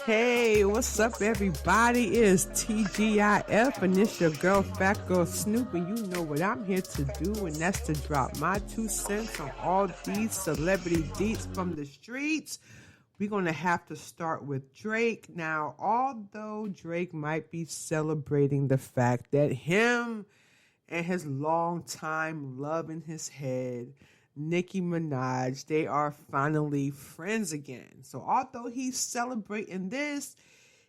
Hey, what's up, everybody? It's TGIF, and it's your girl, Fat Girl Snoop, and you know what I'm here to do, and that's to drop my 2 cents on all these celebrity deets from the streets. We're going to have to start with Drake. Now, although Drake might be celebrating the fact that him and his longtime love in his head, Nicki Minaj, they are finally friends again. So although he's celebrating this,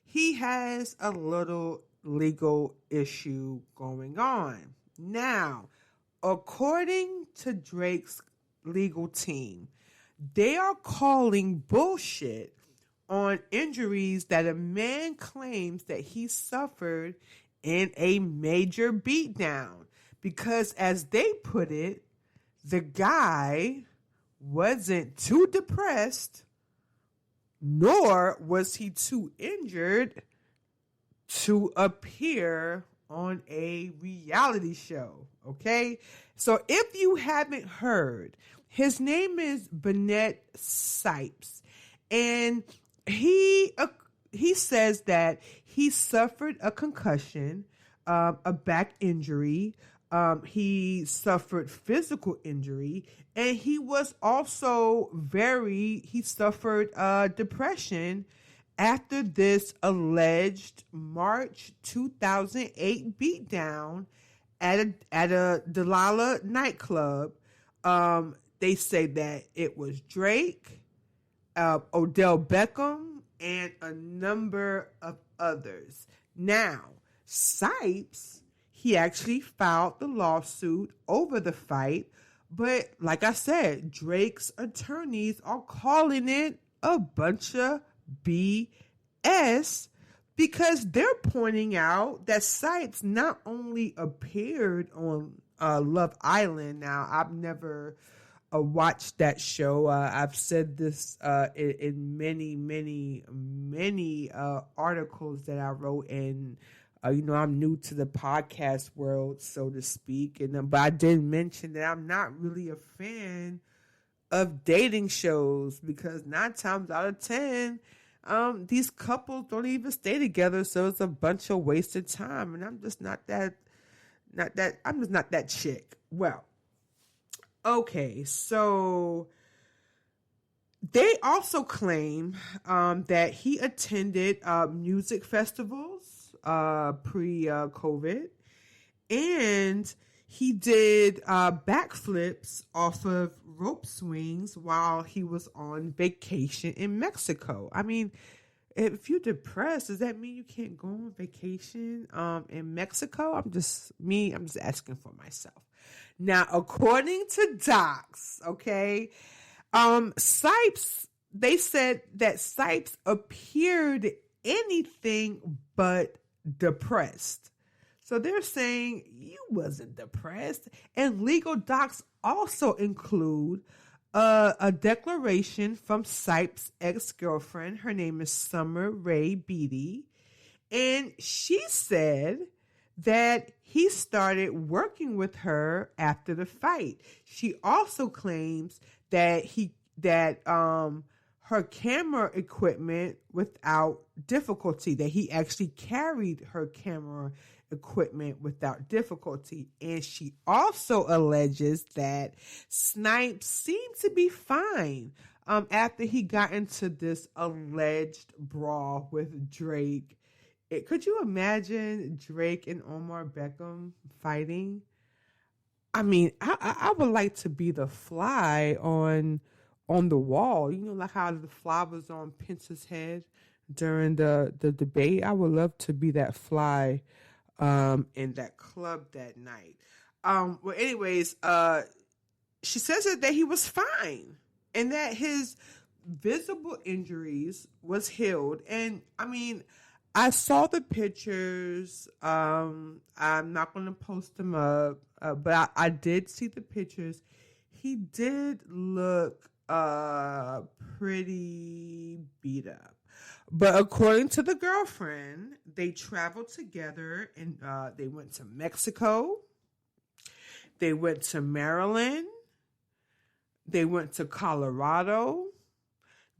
he has a little legal issue going on. Now, according to Drake's legal team, they are calling bullshit on injuries that a man claims that he suffered in a major beatdown. Because as they put it, the guy wasn't too depressed, nor was he too injured to appear on a reality show, okay? So if you haven't heard, his name is Bennett Sipes, and he says that he suffered a concussion, a back injury, he suffered physical injury, and he was also he suffered depression after this alleged March 2008 beatdown at a Delilah nightclub. They say that it was Drake, Odell Beckham, and a number of others. Now, Sipes, he actually filed the lawsuit over the fight, but like I said, Drake's attorneys are calling it a bunch of BS because they're pointing out that Sipes not only appeared on Love Island. Now, I've never watched that show. I've said this in many articles that I wrote in. I'm new to the podcast world, so to speak, but I did mention that I'm not really a fan of dating shows because 9 times out of 10, these couples don't even stay together, so it's a bunch of wasted time, and I'm just not that chick. Well, okay, so they also claim that he attended music festivals pre-COVID, and he did backflips off of rope swings while he was on vacation in Mexico. I mean, if you're depressed, does that mean you can't go on vacation in Mexico? I'm just asking for myself. Now, according to Docs, okay, Sipes, they said that Sipes appeared anything but depressed. So they're saying you wasn't depressed. And legal docs also include a declaration from Sipes' ex-girlfriend. Her name is Summer Rae Beatty. And she said that he started working with her after the fight. She also claims that her camera equipment without difficulty, that he actually carried her camera equipment without difficulty. And she also alleges that Snipes seemed to be fine after he got into this alleged brawl with Drake. Could you imagine Drake and Omar Beckham fighting? I mean, I would like to be the fly on the wall, like how the fly was on Pence's head during the debate. I would love to be that fly in that club that night. Well, anyways, she says that he was fine and that his visible injuries was healed. And I mean, I saw the pictures. I'm not going to post them up, but I did see the pictures. He did look pretty beat up. But according to the girlfriend, they traveled together and they went to Mexico. They went to Maryland. They went to Colorado.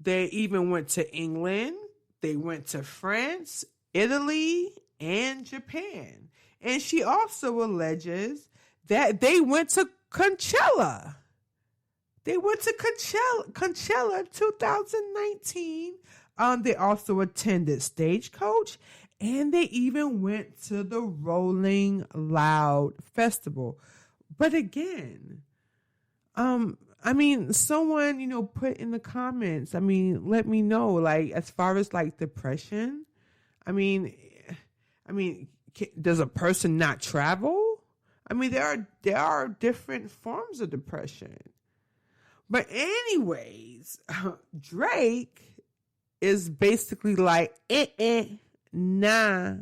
They even went to England, They went to France, Italy, and Japan. And she also alleges that they went to Coachella. They went to Coachella 2019. They also attended Stagecoach, and they even went to the Rolling Loud Festival. But again, someone, put in the comments, let me know, like, as far as like depression, does a person not travel? There are different forms of depression. But anyways, Drake is basically like, nah,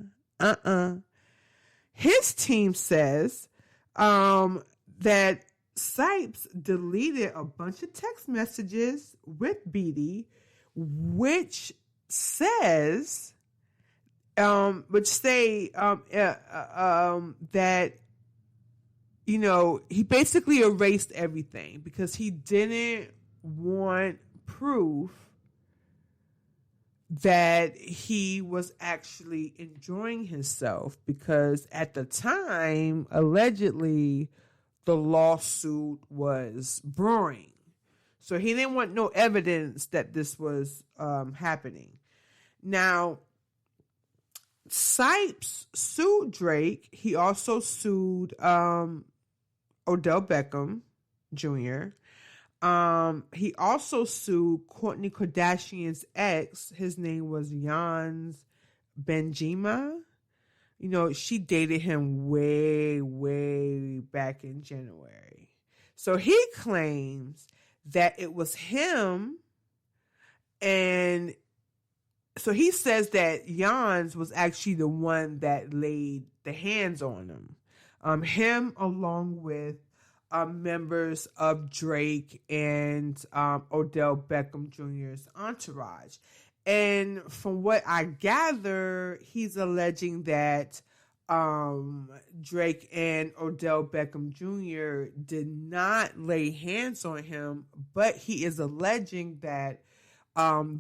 His team says that Sipes deleted a bunch of text messages with Beatty, which says, that, he basically erased everything because he didn't want proof that he was actually enjoying himself, because at the time, allegedly, the lawsuit was brewing. So he didn't want no evidence that this was happening. Now, Sipes sued Drake. He also sued Odell Beckham Jr. He also sued Kourtney Kardashian's ex. His name was Jans Benjima. She dated him way, way back in January. So he claims that it was him, and so he says that Jans was actually the one that laid the hands on him. Him along with members of Drake and Odell Beckham Jr.'s entourage. And from what I gather, he's alleging that Drake and Odell Beckham Jr. did not lay hands on him, but he is alleging that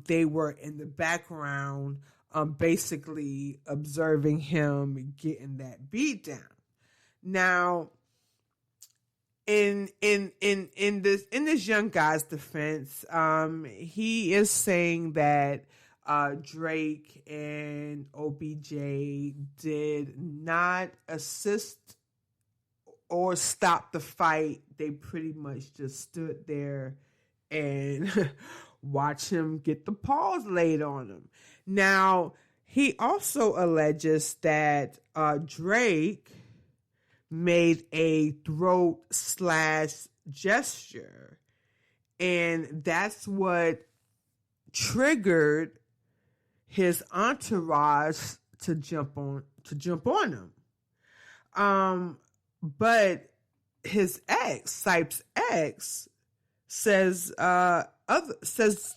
they were in the background, basically observing him getting that beat down. Now, in this young guy's defense, he is saying that Drake and OBJ did not assist or stop the fight. They pretty much just stood there and watch him get the paws laid on him. Now, he also alleges that Drake made a throat / gesture, and that's what triggered his entourage to jump on him. But his ex, Sipes' ex, says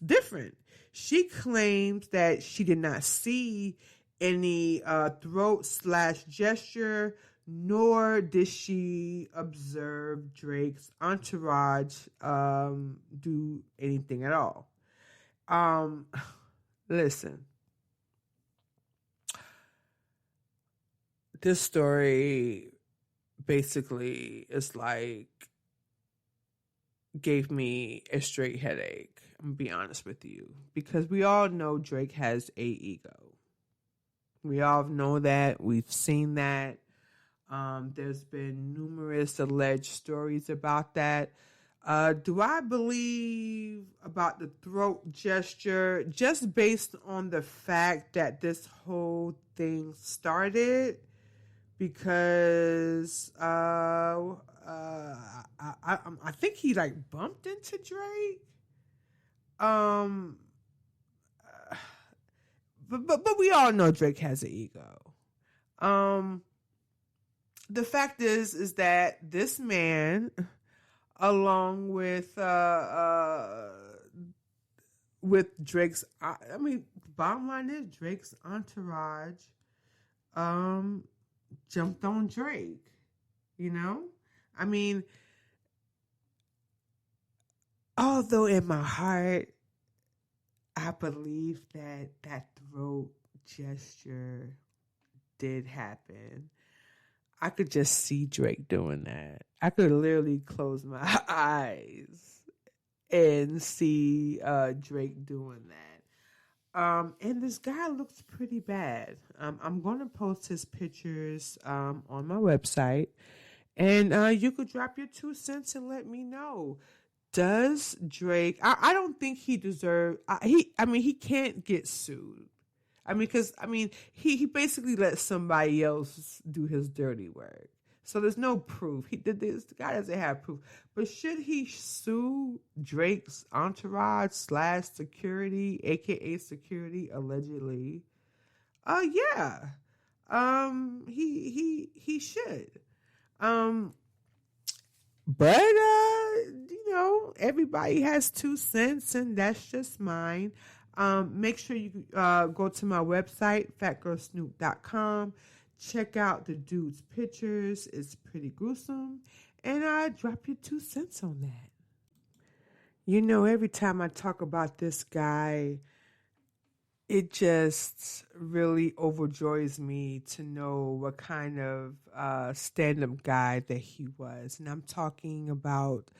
different. She claims that she did not see any throat / gesture, nor did she observe Drake's entourage do anything at all. Listen, this story basically is like gave me a straight headache. I'm gonna be honest with you, because we all know Drake has a ego. We all know that. We've seen that. There's been numerous alleged stories about that. Do I believe about the throat gesture just based on the fact that this whole thing started? Because I think he like bumped into Drake. But we all know Drake has an ego. The fact is that this man, along with Drake's, bottom line is Drake's entourage, jumped on Drake. Although in my heart, I believe that throat gesture did happen. I could just see Drake doing that. I could literally close my eyes and see Drake doing that. And this guy looks pretty bad. I'm going to post his pictures on my website. And you could drop your 2 cents and let me know. Does Drake? I don't think he deserves. He can't get sued. Because he basically let somebody else do his dirty work. So there's no proof. This guy doesn't have proof. But should he sue Drake's entourage / security, aka security, allegedly? Yeah. He should. But everybody has 2 cents, and that's just mine. Make sure you go to my website, fatgirlsnoop.com. Check out the dude's pictures. It's pretty gruesome. And drop your 2 cents on that. Every time I talk about this guy, it just really overjoys me to know what kind of stand-up guy that he was. And I'm talking about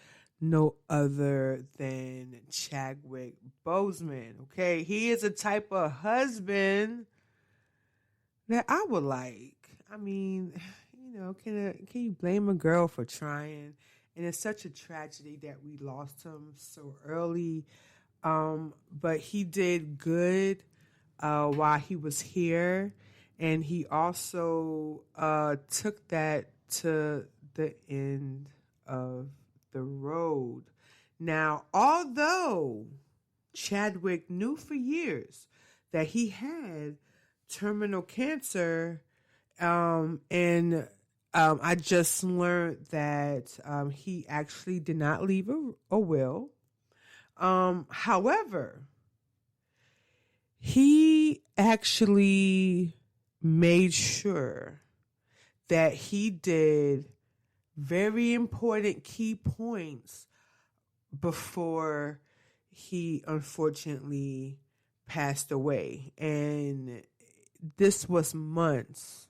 no other than Chadwick Boseman, okay? He is a type of husband that I would like. Can you blame a girl for trying? And it's such a tragedy that we lost him so early. But he did good while he was here. And he also took that to the end of the road. Now, although Chadwick knew for years that he had terminal cancer, and I just learned that he actually did not leave a will. However, he actually made sure that he did very important key points before he unfortunately passed away. And this was months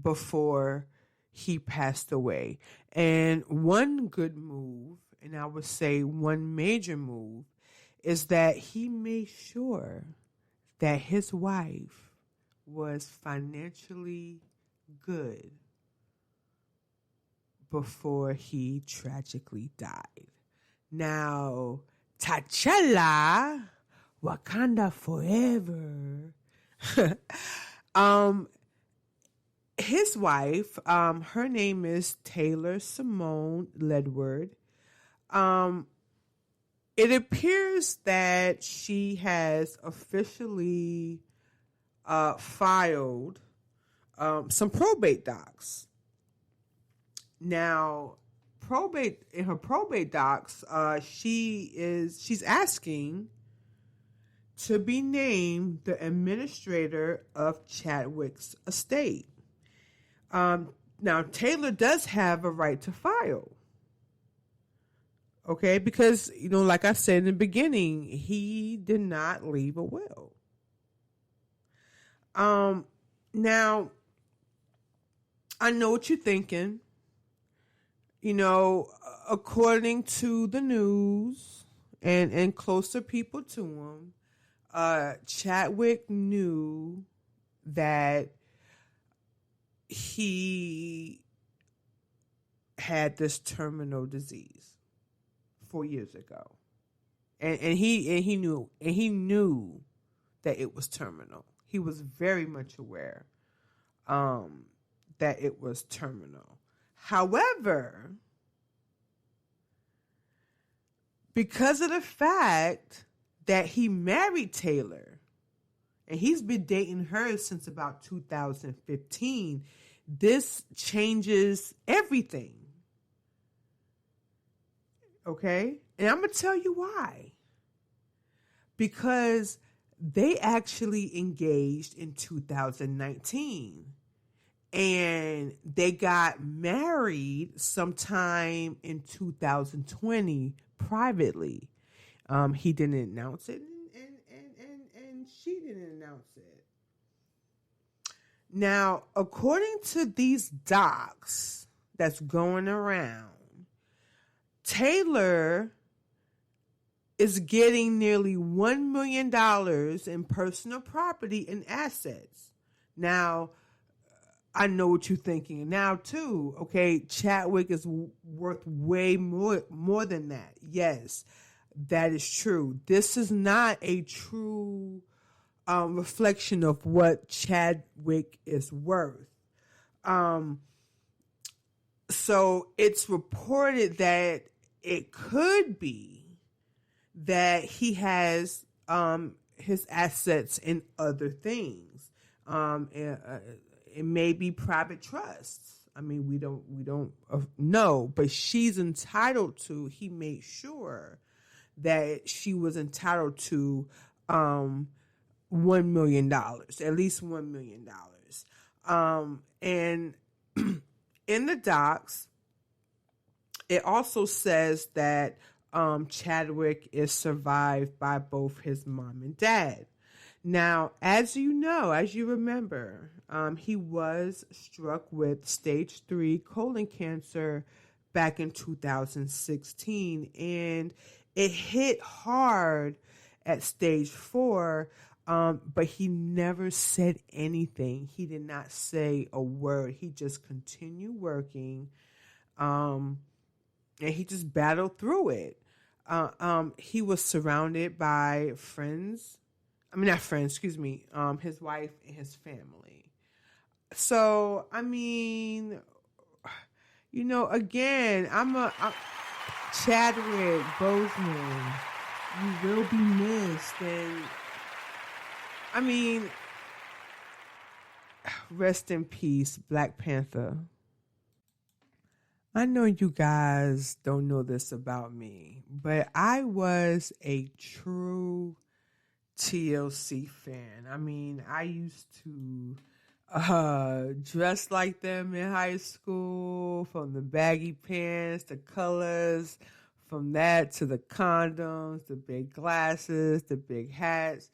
before he passed away. And one good move, and I would say one major move, is that he made sure that his wife was financially good before he tragically died. Now, T'Challa, Wakanda forever. His wife, her name is Taylor Simone Ledward. It appears that she has officially filed some probate docs. Now, in her probate docs, she's asking to be named the administrator of Chadwick's estate. Now, Taylor does have a right to file. Okay, because, like I said in the beginning, he did not leave a will. Now, I know what you're thinking. According to the news and closer people to him, Chadwick knew that he had this terminal disease 4 years ago, and he knew that it was terminal. He was very much aware that it was terminal. However, because of the fact that he married Taylor, and he's been dating her since about 2015, this changes everything. Okay? And I'm going to tell you why. Because they actually engaged in 2019. And they got married sometime in 2020 privately. He didn't announce it, and and she didn't announce it. Now, according to these docs that's going around, Taylor is getting nearly $1 million in personal property and assets. Now, I know what you're thinking now too. Okay, Chadwick is worth way more than that. Yes, that is true. This is not a true reflection of what Chadwick is worth. So it's reported that it could be that he has his assets in other things. It may be private trusts. I mean, we don't know, but she's entitled to. He made sure that she was entitled to $1 million, at least $1 million. And in the docs, it also says that Chadwick is survived by both his mom and dad. Now, as you know, as you remember, he was struck with stage 3 colon cancer back in 2016, and it hit hard at stage 4, but he never said anything. He did not say a word. He just continued working, and he just battled through it. He was surrounded by friends. I mean, not friends, excuse me, his wife and his family. So, I mean, you know, again, Chadwick Boseman, you will be missed. And, I mean, rest in peace, Black Panther. I know you guys don't know this about me, but I was a true TLC fan. I mean, I used to dress like them in high school, from the baggy pants, the colors, from that to the condoms, the big glasses, the big hats.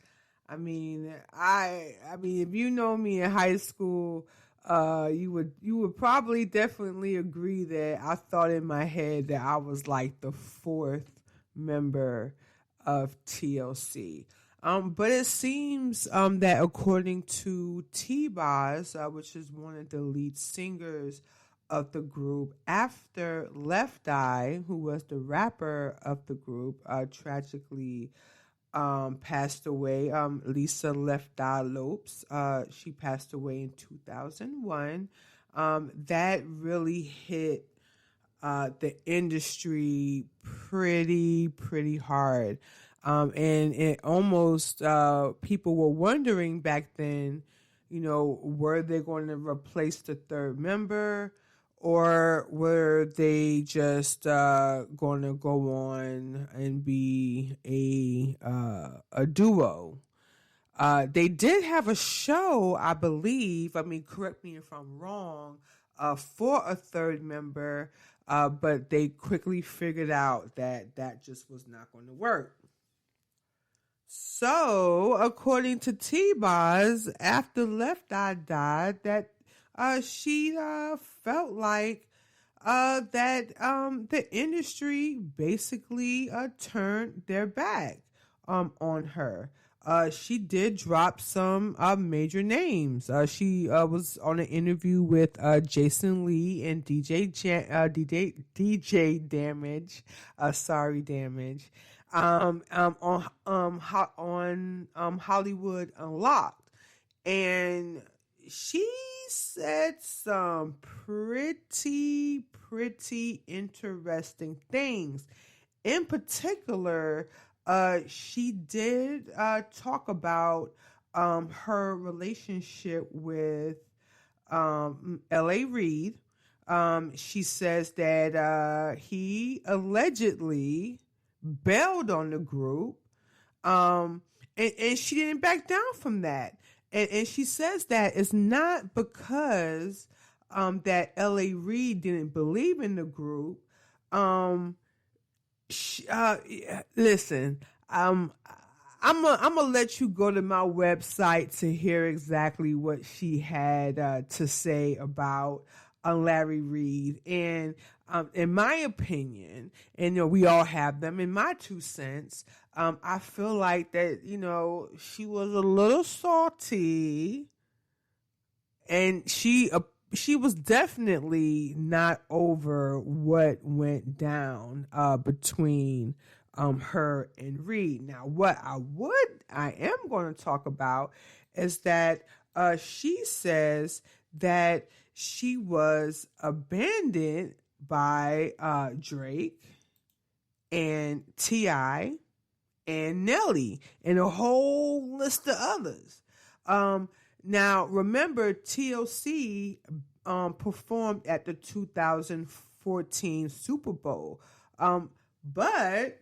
I mean, if you know me in high school, you would probably definitely agree that I thought in my head that I was like the 4th member of TLC. But it seems that according to T-Boz, which is one of the lead singers of the group, after Left Eye, who was the rapper of the group, tragically passed away, Lisa Left Eye Lopes, she passed away in 2001. That really hit the industry pretty hard. And it almost, people were wondering back then, you know, were they going to replace the 3rd member, or were they just going to go on and be a duo? They did have a show, I believe. I mean, correct me if I'm wrong, for a 3rd member, but they quickly figured out that that just was not going to work. So, according to T-Boz, after Left Eye died, that she felt like that the industry basically turned their back on her. She did drop some major names. She was on an interview with Jason Lee and DJ Damage. Sorry, Damage. On Hollywood Unlocked, and she said some pretty interesting things. In particular, she did talk about her relationship with L.A. Reid. She says that he allegedly bailed on the group, and she didn't back down from that. And she says that it's not because that L.A. Reid didn't believe in the group. Listen, I'm gonna let you go to my website to hear exactly what she had to say about Larry Reed. And in my opinion, and we all have them. In my 2 cents, I feel like that she was a little salty, and she was definitely not over what went down between her and Reed. Now, what I am going to talk about is that she says that she was abandoned by Drake and T.I. and Nelly and a whole list of others. Now, remember, TLC performed at the 2014 Super Bowl, but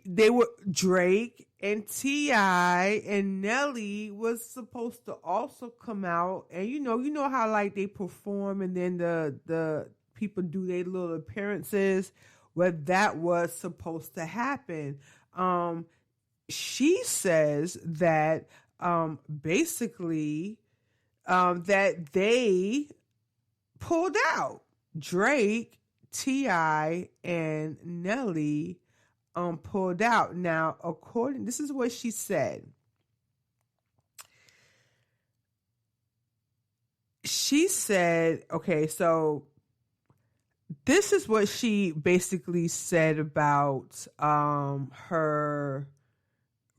they were Drake and T.I. and Nelly was supposed to also come out, and you know how like they perform and then the people do their little appearances. Well, that was supposed to happen. She says that basically that they pulled out. Drake, T.I., and Nelly pulled out. Now, this is what she said. She said, okay, so this is what she basically said about her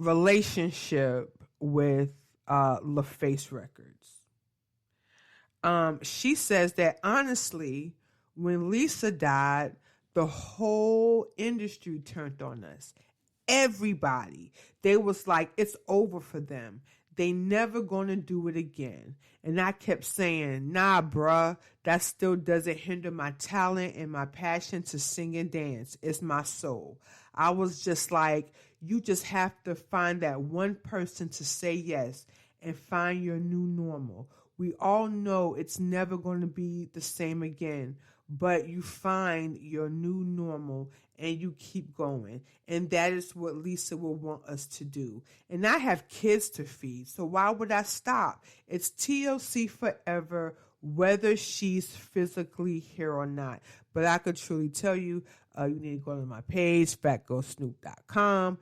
relationship with LaFace Records. She says that honestly, when Lisa died, the whole industry turned on us. Everybody. They was like, it's over for them. They never gonna do it again. And I kept saying, nah, bruh, that still doesn't hinder my talent and my passion to sing and dance. It's my soul. I was just like, you just have to find that one person to say yes and find your new normal. We all know it's never going to be the same again, but you find your new normal and you keep going. And that is what Lisa will want us to do. And I have kids to feed, so why would I stop? It's TLC forever, whether she's physically here or not. But I could truly tell you, you need to go to my page, fatgirlsnoop.com,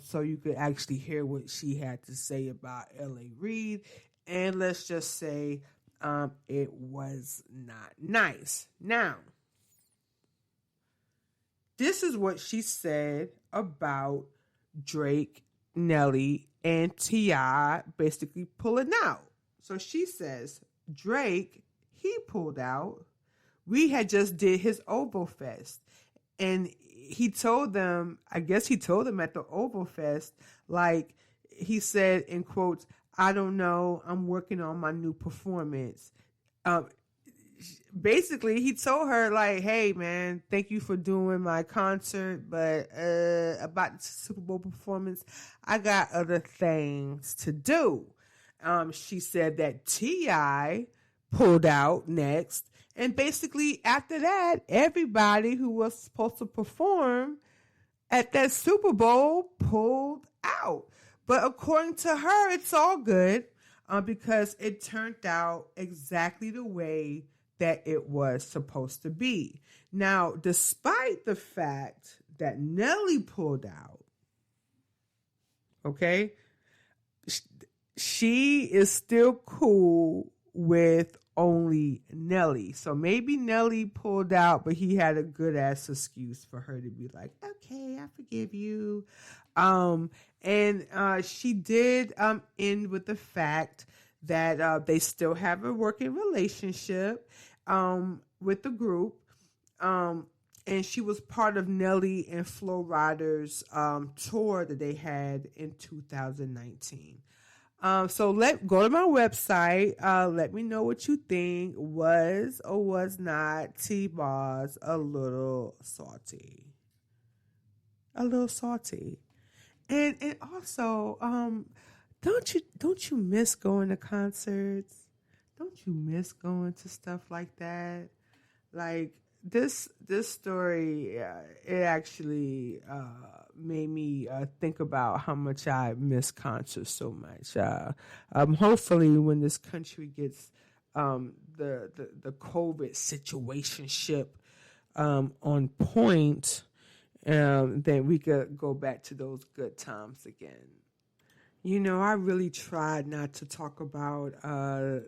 so you could actually hear what she had to say about L.A. Reid. And let's just say it was not nice. Now, this is what she said about Drake, Nelly, and T.I. basically pulling out. So she says, Drake, he pulled out. We had just did his Oval Fest. And he told them, I guess he told them at the Oval Fest, like he said in quotes, I don't know, I'm working on my new performance. Basically, he told her, like, hey, man, thank you for doing my concert, but about the Super Bowl performance, I got other things to do. She said that T.I. pulled out next. And basically, after that, everybody who was supposed to perform at that Super Bowl pulled out. But according to her, it's all good because it turned out exactly the way that it was supposed to be. Now, despite the fact that Nelly pulled out, okay, she is still cool with only Nelly. So maybe Nelly pulled out, but he had a good ass excuse for her to be like, okay, I forgive you. And she did end with the fact that they still have a working relationship with the group. And she was part of Nelly and Flo Rida's tour that they had in 2019. So go to my website. Let me know what you think. Was or was not T-Boz a little salty? A little salty. And also, don't you miss going to concerts? Don't you miss going to stuff like that? Like this story, it actually made me think about how much I miss concerts so much. Hopefully, when this country gets the COVID situationship on point, then we could go back to those good times again. You know, I really tried not to talk about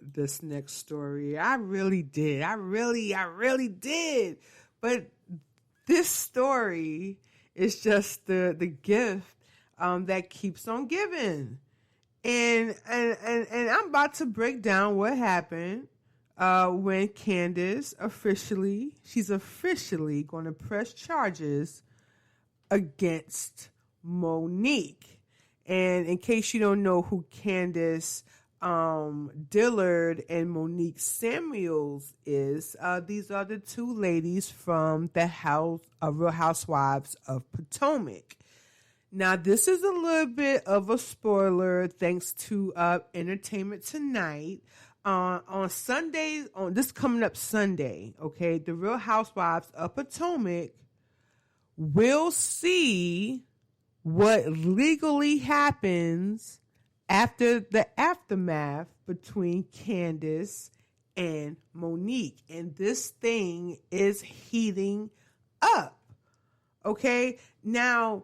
this next story. I really did. I really did. But this story is just the gift that keeps on giving. And I'm about to break down what happened when Candace she's officially going to press charges against Monique. And in case you don't know who Candace Dillard and Monique Samuels is, these are the two ladies from the Real Housewives of Potomac. Now, this is a little bit of a spoiler thanks to Entertainment Tonight. On Sundays, on this coming up Sunday, okay, the Real Housewives of Potomac will see what legally happens after the aftermath between Candace and Monique. And this thing is heating up. Okay? Now,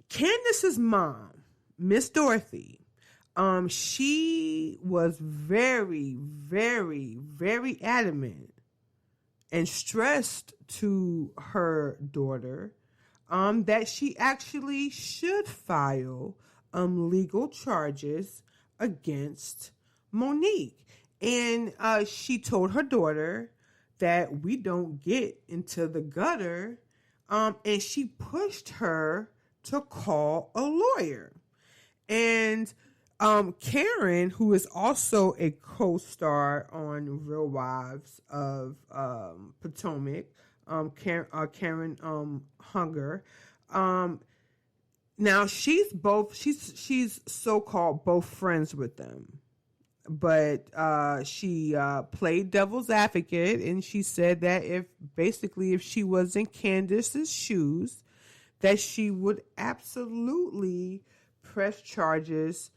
Candace's mom, Miss Dorothy, she was very, very, very adamant and stressed to her daughter that she actually should file legal charges against Monique. And she told her daughter that we don't get into the gutter. And she pushed her to call a lawyer. And Karen, who is now a co-star on Real Wives of Potomac, Karen Hunger. Now she's so-called both friends with them, but she played devil's advocate, and she said that if she was in Candace's shoes, that she would absolutely press charges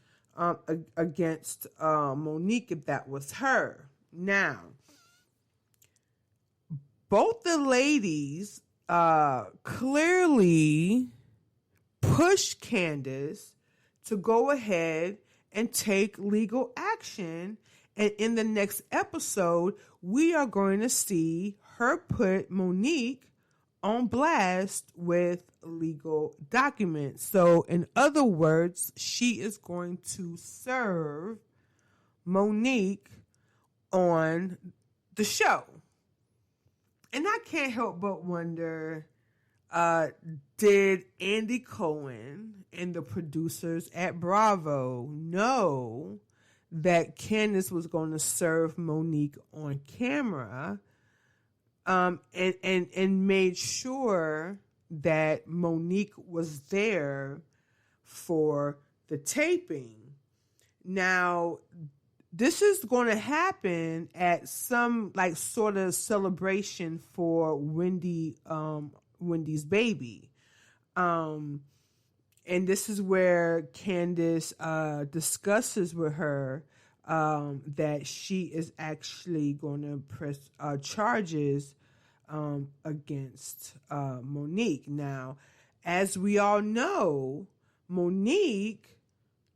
against Monique if that was her. Now, both the ladies clearly pushed Candace to go ahead and take legal action. And in the next episode, we are going to see her put Monique on blast with legal documents. So, in other words, she is going to serve Monique on the show. And I can't help but wonder, did Andy Cohen and the producers at Bravo know that Candace was going to serve Monique on camera, and made sure that Monique was there for the taping? Now, this is going to happen at some sort of celebration for Wendy's baby. And this is where Candace discusses with her that she is actually going to press charges against Monique. Now, as we all know, Monique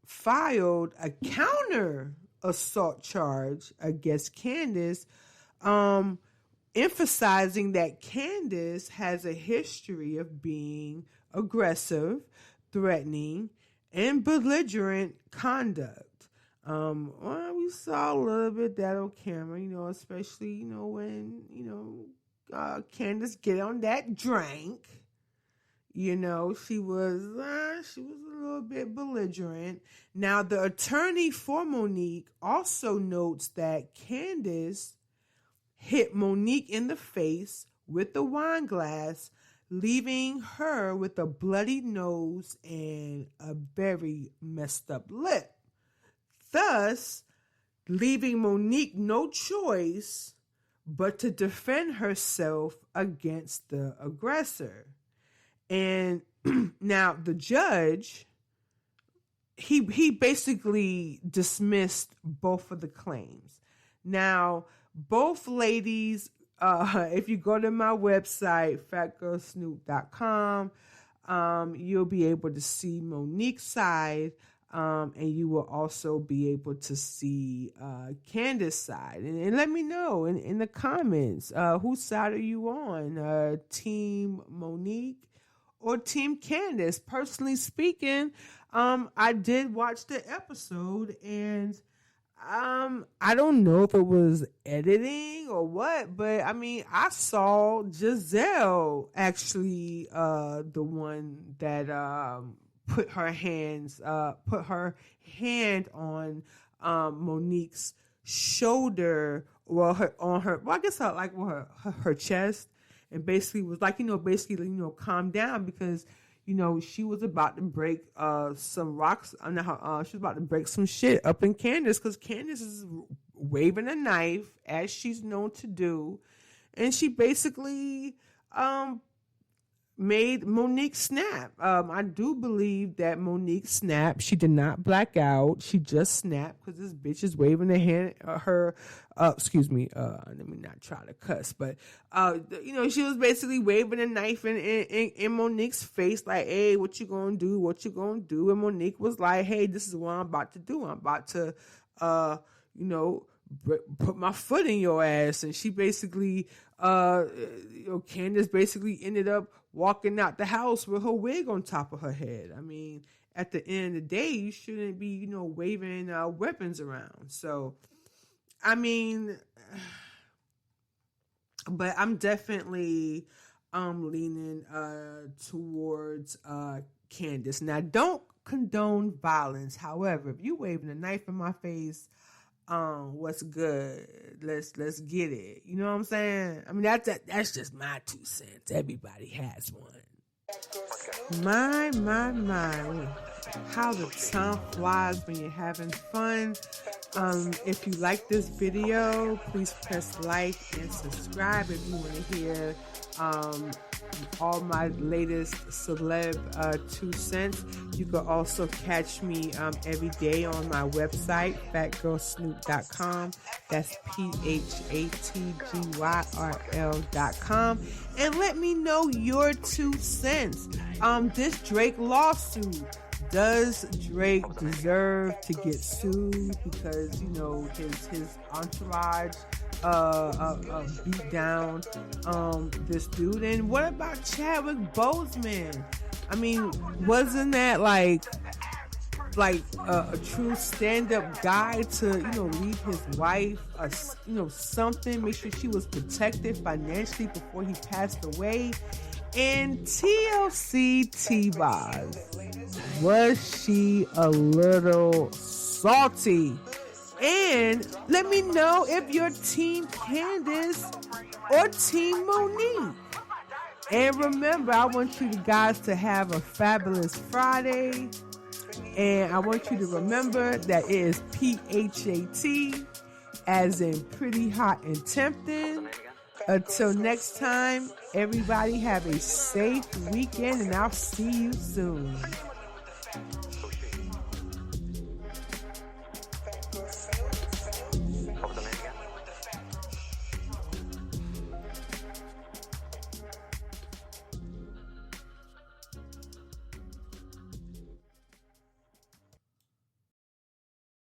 filed a counter assault charge against Candace, emphasizing that Candace has a history of being aggressive, threatening, and belligerent conduct. Well, we saw a little bit of that on camera, especially, when, Candace get on that drink. She was a little bit belligerent. Now, the attorney for Monique also notes that Candace hit Monique in the face with the wine glass, leaving her with a bloody nose and a very messed up lip, thus leaving Monique no choice but to defend herself against the aggressor. And now the judge, he basically dismissed both of the claims. Now, both ladies, if you go to my website, fatgirlsnoop.com, you'll be able to see Monique's side, and you will also be able to see Candace's side. And let me know in the comments, whose side are you on? Team Monique or Team Candace? Personally speaking, I did watch the episode, and I don't know if it was editing or what, but I mean, I saw Giselle actually the one that put her hand on Monique's shoulder, well, I guess her chest, and basically was like, calm down, because she was about to break some rocks. She was about to break some shit up in Candace, because Candace is waving a knife, as she's known to do, and she basically made Monique snap. I do believe that Monique snapped. She did not black out. She just snapped because this bitch is waving her hand. Let me not try to cuss, but she was basically waving a knife in Monique's face, like, "Hey, what you gonna do? What you gonna do?" And Monique was like, "Hey, this is what I'm about to do. I'm about to, put my foot in your ass." And she basically, Candace basically ended up walking out the house with her wig on top of her head. I mean, at the end of the day, you shouldn't be, waving weapons around. So, I mean, but I'm definitely leaning towards Candace. Now, don't condone violence. However, if you waving a knife in my face, what's good? Let's get it. You know what I'm saying? I mean, that's just my 2 cents. Everybody has one. My. How the time flies when you're having fun. If you like this video, please press like and subscribe if you want to hear all my latest celeb 2 cents. You can also catch me every day on my website, fatgirlsnoop.com. That's PHATGYRL.com. And let me know your 2 cents. This Drake lawsuit. Does Drake deserve to get sued because, his entourage beat down this dude? And what about Chadwick Boseman? I mean, wasn't that like a true stand-up guy to, leave his wife, something, make sure she was protected financially before he passed away? And TLC T-Boz, was she a little salty? And let me know if you're Team Candace or Team Monique. And remember, I want you guys to have a fabulous Friday. And I want you to remember that it is PHAT, as in pretty hot and tempting. Until next time, everybody have a safe weekend, and I'll see you soon.